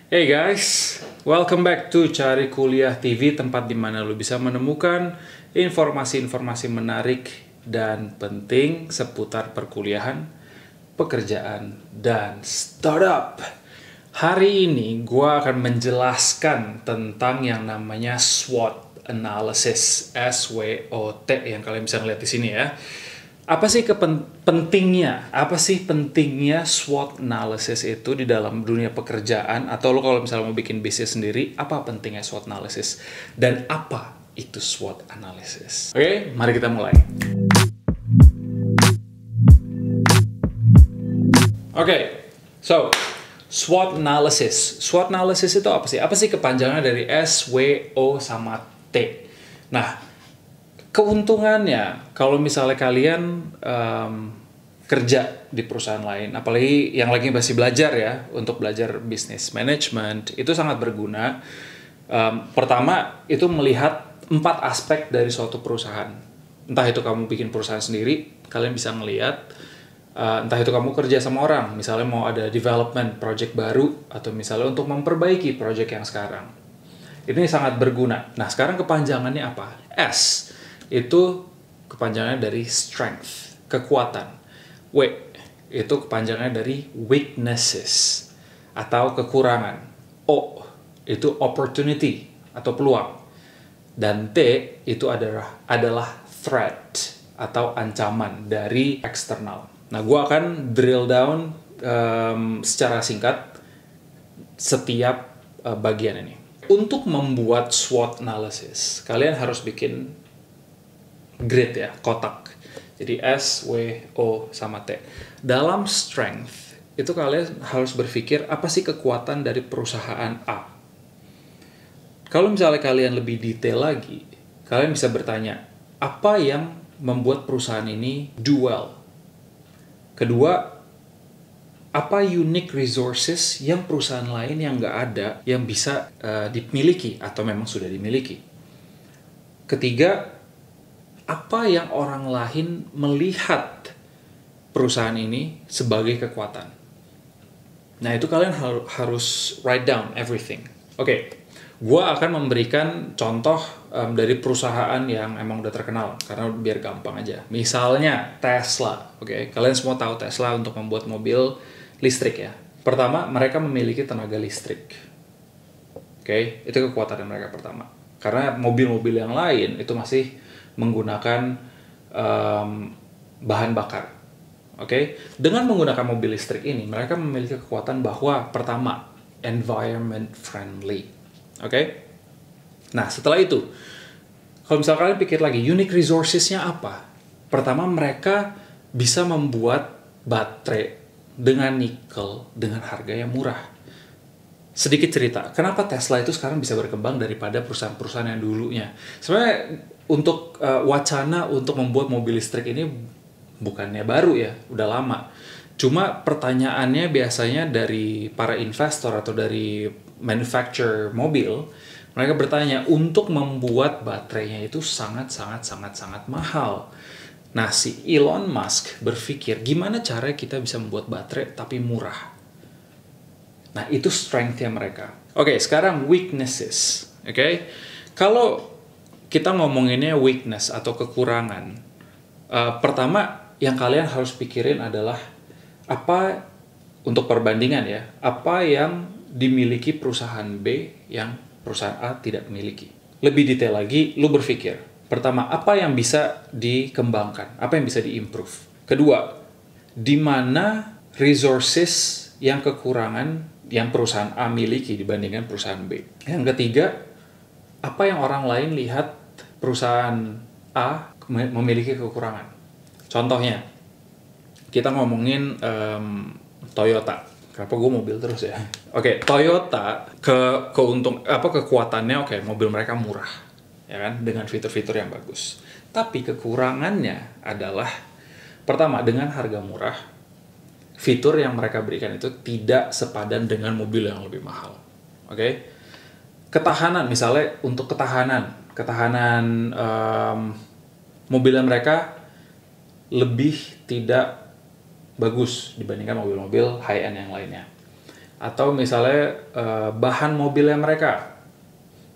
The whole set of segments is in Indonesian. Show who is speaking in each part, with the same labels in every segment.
Speaker 1: Hey guys, welcome back to Cari Kuliah TV, tempat dimana lu bisa menemukan informasi-informasi menarik dan penting seputar perkuliahan, pekerjaan, dan startup. Hari ini gue akan menjelaskan tentang yang namanya SWOT analysis, SWOT yang kalian bisa lihat di sini ya. Apa sih pentingnya? Apa sih pentingnya SWOT analysis itu di dalam dunia pekerjaan? Atau lo kalau misalnya mau bikin bisnis sendiri, apa pentingnya SWOT analysis? Dan apa itu SWOT analysis? Oke, mari kita mulai. Oke, so SWOT analysis. SWOT analysis itu apa sih? Apa sih kepanjangan dari S, W, O, sama T? Nah, keuntungannya, kalau misalnya kalian kerja di perusahaan lain, apalagi yang lagi masih belajar ya, untuk belajar business management, itu sangat berguna. Pertama, itu melihat 4 aspek dari suatu perusahaan. Entah itu kamu bikin perusahaan sendiri, kalian bisa ngelihat. Entah itu kamu kerja sama orang, misalnya mau ada development project baru, atau misalnya untuk memperbaiki project yang sekarang. Ini sangat berguna. Nah, sekarang kepanjangannya apa? S itu kepanjangannya dari strength, kekuatan. W itu kepanjangannya dari weaknesses atau kekurangan. O itu opportunity atau peluang. Dan T itu adalah threat atau ancaman dari eksternal. Nah, gue akan drill down secara singkat setiap bagian ini. Untuk membuat SWOT analysis, kalian harus bikin grid ya, kotak. Jadi S, W, O, sama T. Dalam strength, itu kalian harus berpikir apa sih kekuatan dari perusahaan A. Kalau misalnya kalian lebih detail lagi, kalian bisa bertanya, apa yang membuat perusahaan ini do well? Kedua, apa unique resources yang perusahaan lain yang nggak ada, yang bisa dimiliki atau memang sudah dimiliki? Ketiga, apa yang orang lain melihat perusahaan ini sebagai kekuatan? Nah, itu kalian harus write down everything. Oke, gua akan memberikan contoh dari perusahaan yang emang udah terkenal, karena biar gampang aja. Misalnya Tesla, oke? Kalian semua tahu Tesla untuk membuat mobil listrik ya. Pertama, mereka memiliki tenaga listrik. Oke, itu kekuatan mereka pertama. Karena mobil-mobil yang lain itu masih menggunakan bahan bakar. Oke, dengan menggunakan mobil listrik ini, mereka memiliki kekuatan bahwa pertama, environment friendly. Oke, nah setelah itu, kalau misalnya kalian pikir lagi, unique resources-nya apa? Pertama, mereka bisa membuat baterai dengan nikel dengan harga yang murah. Sedikit cerita, kenapa Tesla itu sekarang bisa berkembang daripada perusahaan-perusahaan yang dulunya? Sebenarnya untuk wacana untuk membuat mobil listrik ini bukannya baru ya, udah lama. Cuma pertanyaannya biasanya dari para investor atau dari manufacturer mobil, mereka bertanya untuk membuat baterainya itu sangat mahal. Nah, si Elon Musk berpikir gimana cara kita bisa membuat baterai tapi murah. Nah, itu strength-nya mereka. Oke, sekarang weaknesses. Oke, kalau kita ngomonginnya weakness atau kekurangan, pertama yang kalian harus pikirin adalah apa, untuk perbandingan ya, apa yang dimiliki perusahaan B yang perusahaan A tidak miliki. Lebih detail lagi, lu berpikir, pertama, apa yang bisa dikembangkan, apa yang bisa diimprove. Kedua, di mana resources yang kekurangan yang perusahaan A miliki dibandingkan perusahaan B. Yang ketiga, apa yang orang lain lihat perusahaan A memiliki kekurangan. Contohnya, kita ngomongin Toyota. Kenapa gue mobil terus ya? Oke, Toyota kekuatannya mobil mereka murah, ya kan, dengan fitur-fitur yang bagus. Tapi kekurangannya adalah pertama, dengan harga murah, fitur yang mereka berikan itu tidak sepadan dengan mobil yang lebih mahal. Oke? Ketahanan, misalnya untuk ketahanan mobilnya mereka lebih tidak bagus dibandingkan mobil-mobil high-end yang lainnya. Atau misalnya bahan mobilnya mereka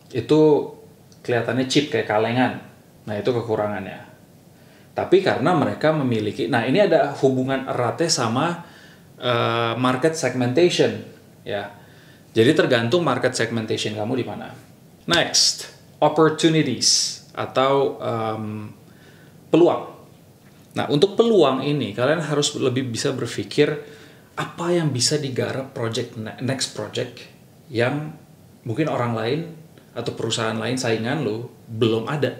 Speaker 1: itu kelihatannya cheap kayak kalengan. Nah, itu kekurangannya. Tapi karena mereka memiliki, nah ini ada hubungan eratnya sama market segmentation, ya. Jadi tergantung market segmentation kamu di mana. Next, opportunities atau peluang. Nah, untuk peluang ini kalian harus lebih bisa berpikir apa yang bisa digarap next project yang mungkin orang lain atau perusahaan lain saingan lo belum ada.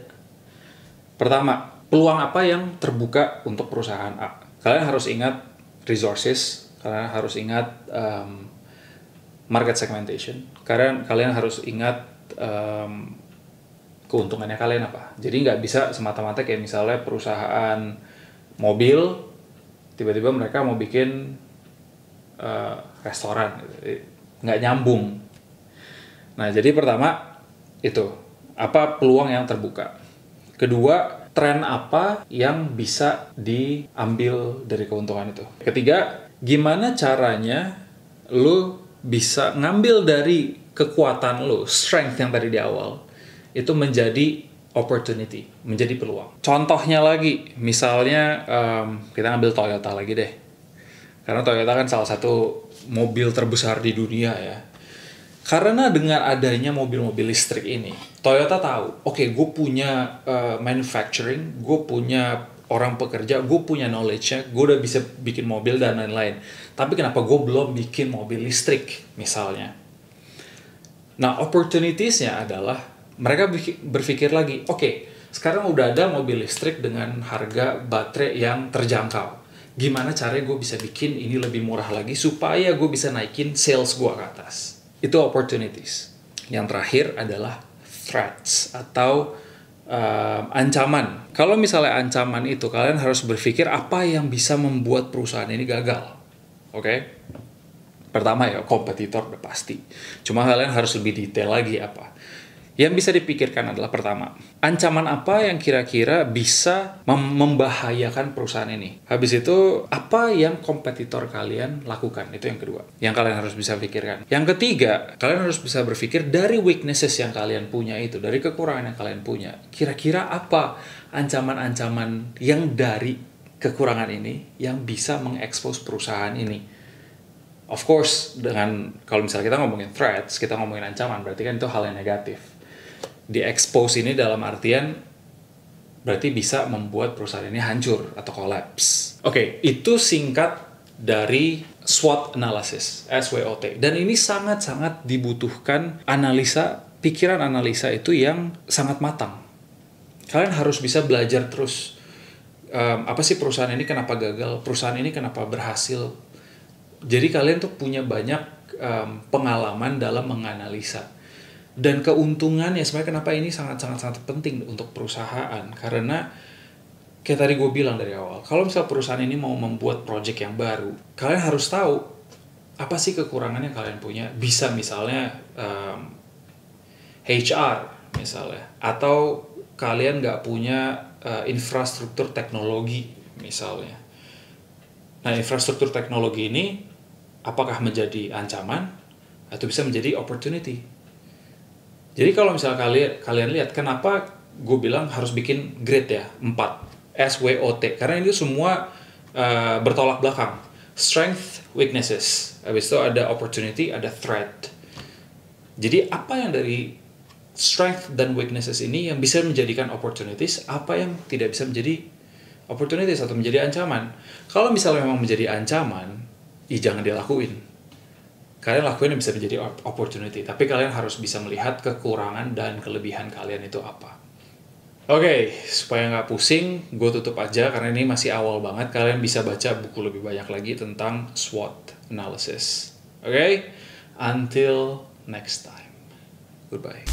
Speaker 1: Pertama, peluang apa yang terbuka untuk perusahaan A? Kalian harus ingat resources, kalian harus ingat market segmentation, kalian harus ingat keuntungannya kalian apa. Jadi nggak bisa semata-mata kayak misalnya perusahaan mobil, tiba-tiba mereka mau bikin restoran, nggak nyambung. Nah, jadi pertama itu, apa peluang yang terbuka. Kedua, tren apa yang bisa diambil dari keuntungan itu. Ketiga, gimana caranya lu bisa ngambil dari kekuatan lu, strength yang tadi di awal, itu menjadi opportunity, menjadi peluang. Contohnya lagi, misalnya kita ngambil Toyota lagi deh. Karena Toyota kan salah satu mobil terbesar di dunia ya. Karena dengan adanya mobil-mobil listrik ini, Toyota tahu, oke, gue punya manufacturing, gue punya orang pekerja, gue punya knowledge-nya, gue udah bisa bikin mobil dan lain-lain. Tapi kenapa gue belum bikin mobil listrik, misalnya? Nah, opportunities-nya adalah mereka berpikir lagi, oke, sekarang udah ada mobil listrik dengan harga baterai yang terjangkau. Gimana caranya gue bisa bikin ini lebih murah lagi supaya gue bisa naikin sales gue ke atas. Itu opportunities. Yang terakhir adalah threats atau ancaman. Kalau misalnya ancaman itu, kalian harus berpikir apa yang bisa membuat perusahaan ini gagal. Oke? Pertama ya, kompetitor udah pasti. Cuma kalian harus lebih detail lagi apa. Yang bisa dipikirkan adalah pertama, ancaman apa yang kira-kira bisa membahayakan perusahaan ini. Habis itu, apa yang kompetitor kalian lakukan? Itu yang kedua. Yang kalian harus bisa pikirkan. Yang ketiga, kalian harus bisa berpikir dari weaknesses yang kalian punya itu, dari kekurangan yang kalian punya. Kira-kira apa ancaman-ancaman yang dari kekurangan ini yang bisa mengekspos perusahaan ini? Of course, kalau misalnya kita ngomongin threats, kita ngomongin ancaman, berarti kan itu hal yang negatif. Di-expose ini dalam artian berarti bisa membuat perusahaan ini hancur atau collapse. Oke, itu singkat dari SWOT analysis, SWOT. Dan ini sangat-sangat dibutuhkan pikiran analisa itu yang sangat matang. Kalian harus bisa belajar terus. Apa sih perusahaan ini kenapa gagal? Perusahaan ini kenapa berhasil? Jadi kalian tuh punya banyak pengalaman dalam menganalisa. Dan keuntungannya sebenarnya kenapa ini sangat-sangat penting untuk perusahaan. Karena kayak tadi gue bilang dari awal, kalau misalnya perusahaan ini mau membuat project yang baru, kalian harus tahu apa sih kekurangannya kalian punya. Bisa misalnya HR misalnya, atau kalian nggak punya infrastruktur teknologi misalnya. Nah, infrastruktur teknologi ini apakah menjadi ancaman atau bisa menjadi opportunity? Jadi kalau misalnya kalian lihat kenapa gue bilang harus bikin grid ya, 4 SWOT, karena itu semua bertolak belakang. Strength, weaknesses, habis itu ada opportunity, ada threat. Jadi apa yang dari strength dan weaknesses ini yang bisa menjadikan opportunities, apa yang tidak bisa menjadi opportunities atau menjadi ancaman. Kalau misalnya memang menjadi ancaman, jangan dilakuin. Kalian lakuin yang bisa menjadi opportunity, tapi kalian harus bisa melihat kekurangan dan kelebihan kalian itu apa. Oke, supaya nggak pusing, gue tutup aja karena ini masih awal banget. Kalian bisa baca buku lebih banyak lagi tentang SWOT analysis. Oke, until next time. Goodbye.